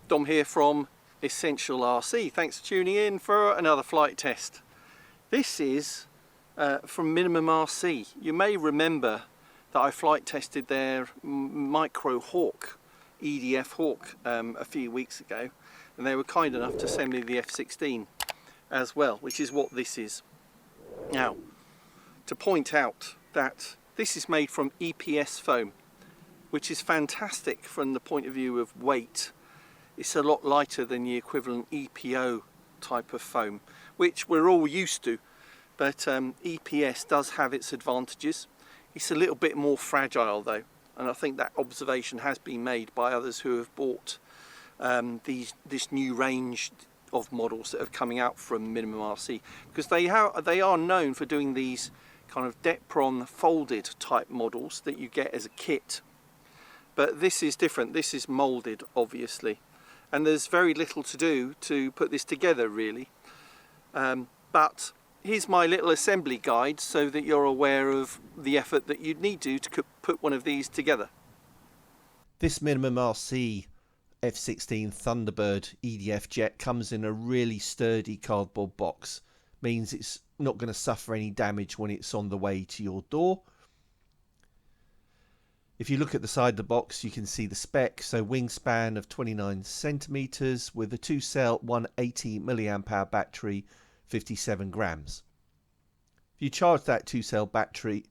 Dom here from Essential RC. Thanks for tuning in for another flight test. This is from Minimum RC. You may remember that I flight tested their Micro Hawk, EDF Hawk, a few weeks ago, and they were kind enough to send me the F-16 as well, which is what this is. Now, to point out that this is made from EPS foam, which is fantastic from the point of view of weight. It's a lot lighter than the equivalent EPO type of foam, which we're all used to, but EPS does have its advantages. It's a little bit more fragile though, and I think that observation has been made by others who have bought this new range of models that are coming out from Minimum RC, because they are known for doing these kind of Depron folded type models that you get as a kit. But this is different. This is molded, obviously, and there's very little to do to put this together really. But here's my little assembly guide so that you're aware of the effort that you'd need to put one of these together. This Minimum RC F-16 Thunderbird EDF jet comes in a really sturdy cardboard box. Means it's not going to suffer any damage when it's on the way to your door. If you look at the side of the box, you can see the spec. So wingspan of 29 centimeters with a 2-cell 180 mAh battery, 57 grams. If you charge that 2-cell battery,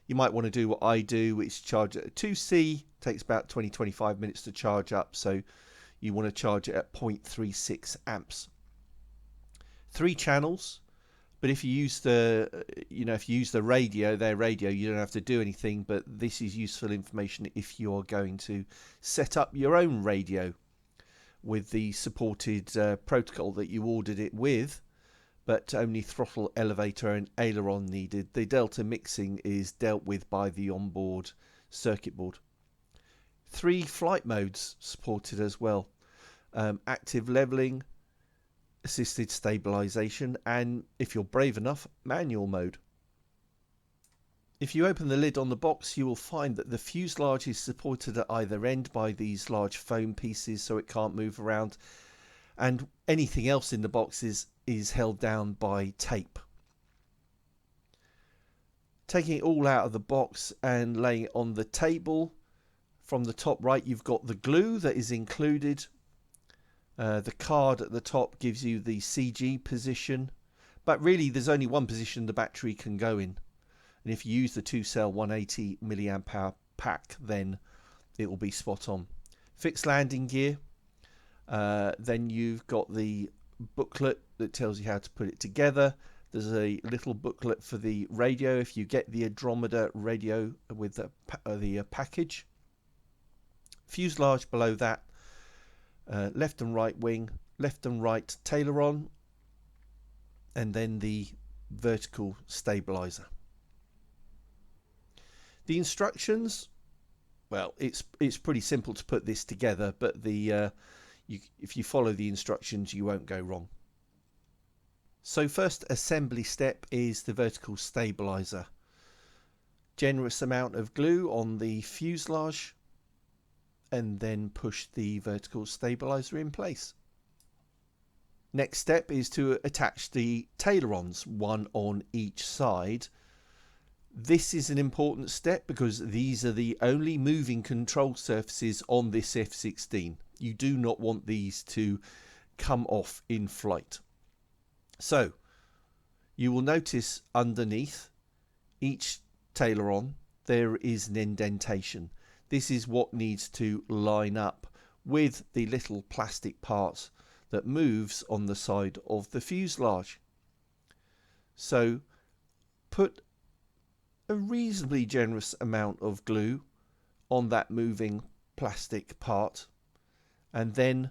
you might want to do what I do, which charge it at 2C. Takes about 20-25 minutes to charge up, so you want to charge it at 0.36 amps. 3 channels. But if you use the radio, their radio, you don't have to do anything. But this is useful information if you're going to set up your own radio with the supported protocol that you ordered it with, but only throttle, elevator and aileron needed. The delta mixing is dealt with by the onboard circuit board. 3 flight modes supported as well. Active leveling, assisted stabilization, and if you're brave enough, manual mode. If you open the lid on the box, you will find that the fuselage is supported at either end by these large foam pieces so it can't move around, and anything else in the box is held down by tape. Taking it all out of the box and laying it on the table, from the top right you've got the glue that is included. The card at the top gives you the CG position, but really there's only one position the battery can go in, and if you use the 2-cell 180 mAh pack, then it will be spot on. Fixed landing gear, then you've got the booklet that tells you how to put it together. There's a little booklet for the radio if you get the Andromeda radio with the package. Fuselage below that. Left and right wing, left and right aileron, and then the vertical stabilizer. The instructions, well, it's pretty simple to put this together, but if you follow the instructions you won't go wrong. So first assembly step is the vertical stabilizer. Generous amount of glue on the fuselage, and then push the vertical stabilizer in place. Next step is to attach the ailerons, one on each side. This is an important step because these are the only moving control surfaces on this F-16. You do not want these to come off in flight. So you will notice underneath each aileron there is an indentation. This is what needs to line up with the little plastic part that moves on the side of the fuselage. So put a reasonably generous amount of glue on that moving plastic part, and then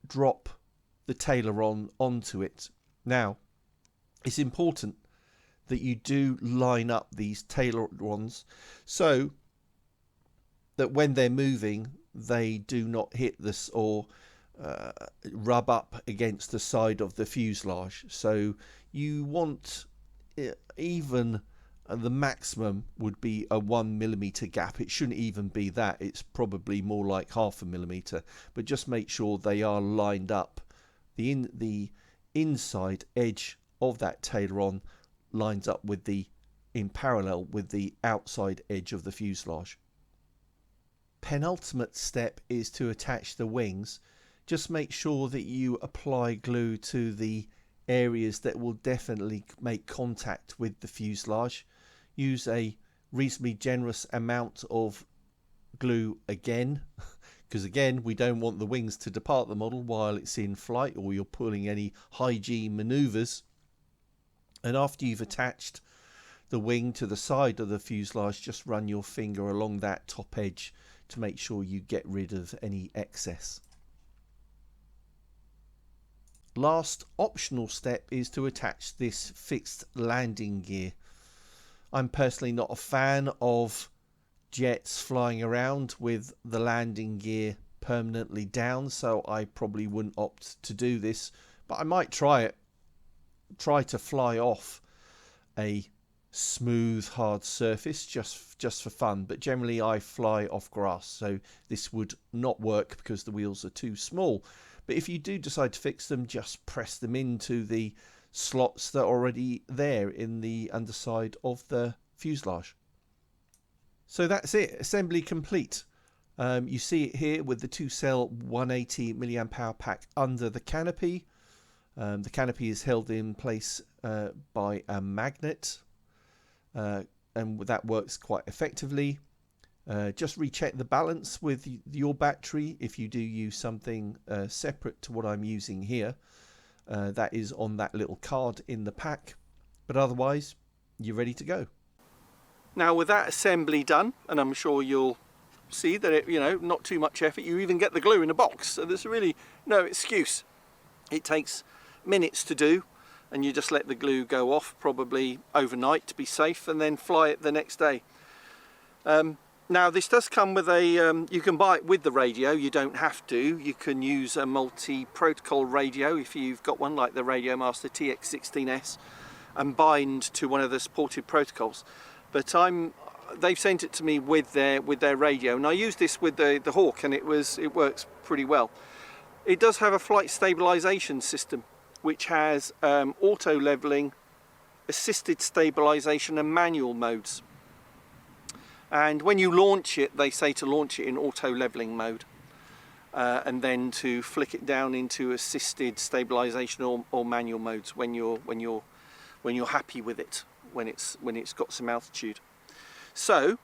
drop the aileron onto it. Now, it's important that you do line up these ailerons so that when they're moving they do not hit this or rub up against the side of the fuselage. So you want even and the maximum would be a 1mm gap. It shouldn't even be that. It's probably more like 0.5 mm, but just make sure they are lined up. The inside edge of that taileron lines up with in parallel with the outside edge of the fuselage. Penultimate step is to attach the wings. Just make sure that you apply glue to the areas that will definitely make contact with the fuselage. Use a reasonably generous amount of glue again, because again we don't want the wings to depart the model while it's in flight, or you're pulling any high G maneuvers. And after you've attached the wing to the side of the fuselage, just run your finger along that top edge to make sure you get rid of any excess. Last optional step is to attach this fixed landing gear. I'm personally not a fan of jets flying around with the landing gear permanently down, so I probably wouldn't opt to do this, but I might try it. Try to fly off a smooth hard surface just for fun, but generally I fly off grass, so this would not work because the wheels are too small. But if you do decide to fix them, just press them into the slots that are already there in the underside of the fuselage. So that's it, assembly complete. You see it here with the 2-cell 180 mAh pack under the canopy. The canopy is held in place by a magnet, and that works quite effectively. Just recheck the balance with your battery if you do use something separate to what I'm using here. That is on that little card in the pack, but otherwise you're ready to go. Now with that assembly done, and I'm sure you'll see that it, not too much effort, you even get the glue in a box, so there's really no excuse. It takes minutes to do, and you just let the glue go off probably overnight to be safe, and then fly it the next day. Now this does come with a, you can buy it with the radio, you don't have to. You can use a multi-protocol radio if you've got one like the Radiomaster TX16S and bind to one of the supported protocols. But they've sent it to me with their radio, and I used this with the Hawk, and it works pretty well. It does have a flight stabilization system which has auto leveling, assisted stabilization and manual modes. And when you launch it, they say to launch it in auto leveling mode, and then to flick it down into assisted stabilization or manual modes when you're happy with it, when it's got some altitude. So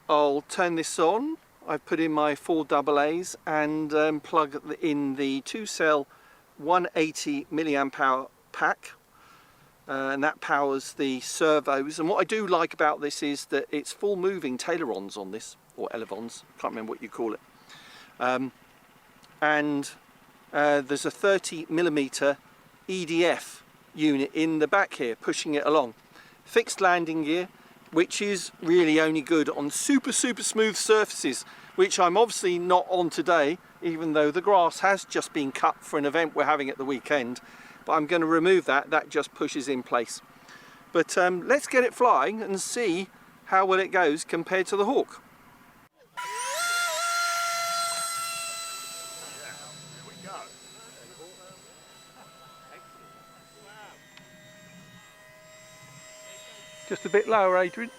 I'll turn this on. I've put in my 4 AA's and plug in the 2-cell 180 mAh pack. And that powers the servos. And what I do like about this is that it's full moving tailerons on this, or elevons, can't remember what you call it. There's a 30mm EDF unit in the back here pushing it along. Fixed landing gear, which is really only good on super smooth surfaces, which I'm obviously not on today, even though the grass has just been cut for an event we're having at the weekend. But I'm going to remove that just pushes in place. But let's get it flying and see how well it goes compared to the Hawk. Just a bit lower, Adrian.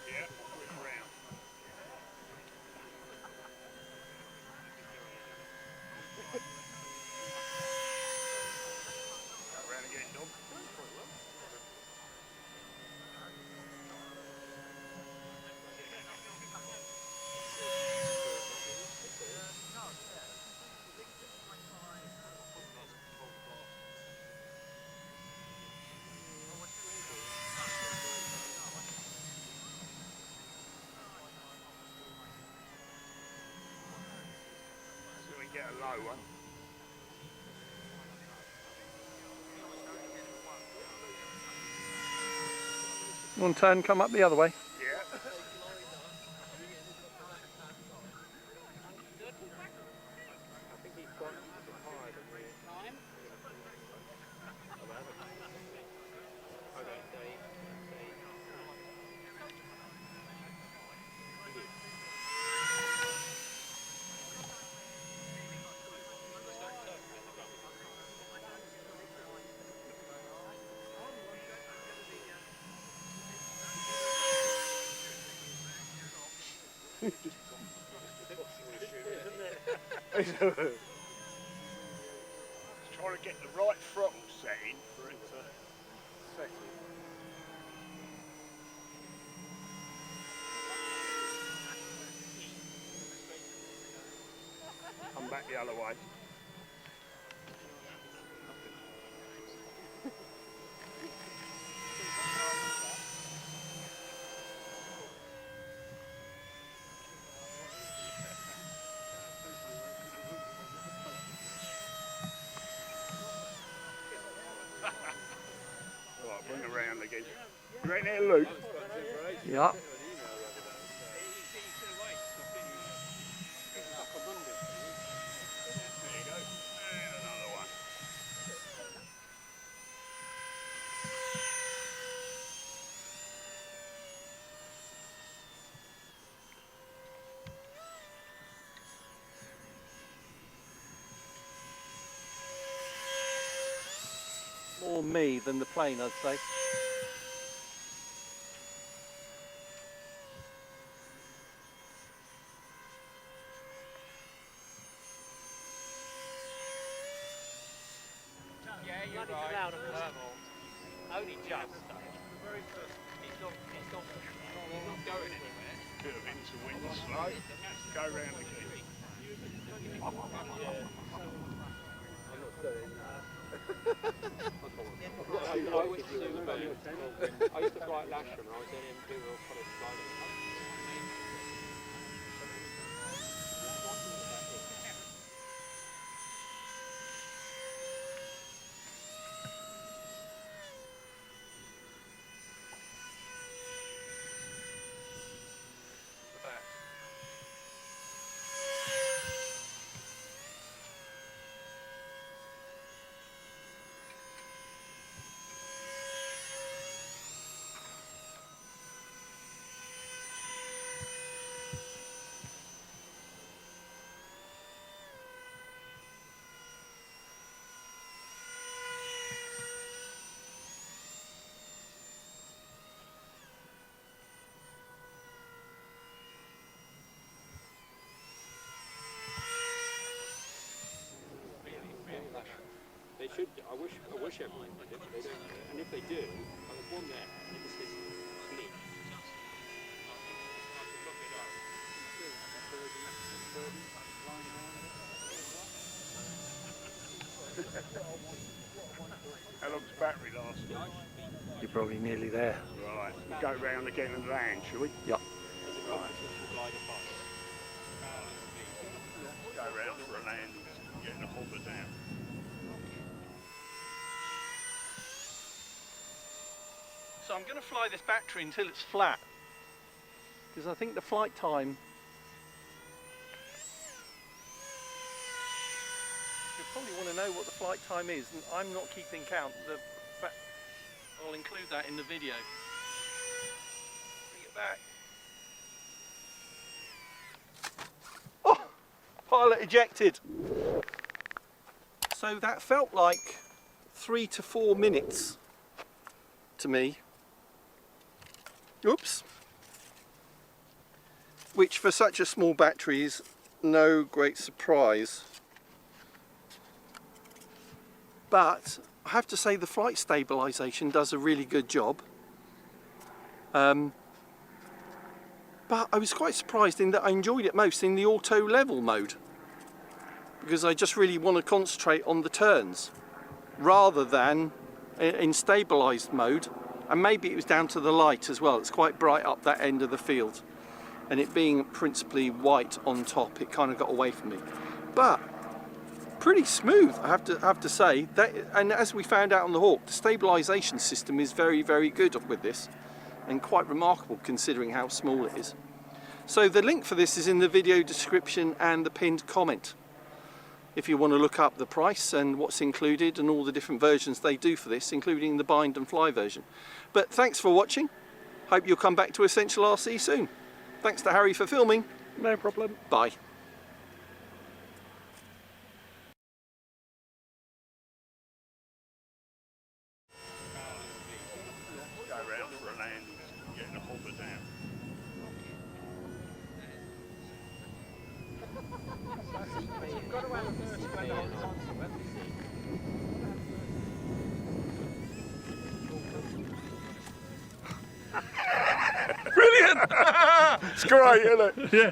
Get a low one. One turn, come up the other way. Yeah. Trying to get the right throttle setting for it to set it. Come back the other way. Right, bring it round again. You reckon it'll loop? Yeah. There you go. And another one. More me than the plane, I'd say. Yeah, you're right. Only just. It's not going anywhere. Bit of into wind slow. Go round again. I used to fly at Lasham when I was in Imperial College flying. They should. I wish everyone did it, but they don't. And if they do, there's one there, and it just says clean. How long's the battery last? You're probably nearly there. Right, we'll go round again and land, shall we? Yeah. Go round for a land, getting the hopper down. So I'm going to fly this battery until it's flat, because I think the flight time, you probably want to know what the flight time is, and I'm not keeping count. I'll include that in the video. Bring it back. Oh, pilot ejected. So that felt like 3 to 4 minutes to me. Oops. Which for such a small battery is no great surprise. But I have to say the flight stabilisation does a really good job. But I was quite surprised in that I enjoyed it most in the auto level mode, because I just really want to concentrate on the turns rather than in stabilised mode. And maybe it was down to the light as well. It's quite bright up that end of the field, and it being principally white on top, it kind of got away from me. But pretty smooth, I have to say. And as we found out on the Hawk, the stabilisation system is very, very good with this, and quite remarkable considering how small it is. So the link for this is in the video description and the pinned comment, if you want to look up the price and what's included and all the different versions they do for this, including the bind and fly version. But thanks for watching. Hope you'll come back to Essential RC soon. Thanks to Harry for filming. No problem. Bye. Go round for a land, getting the hopper down. It's great, isn't it? Yeah.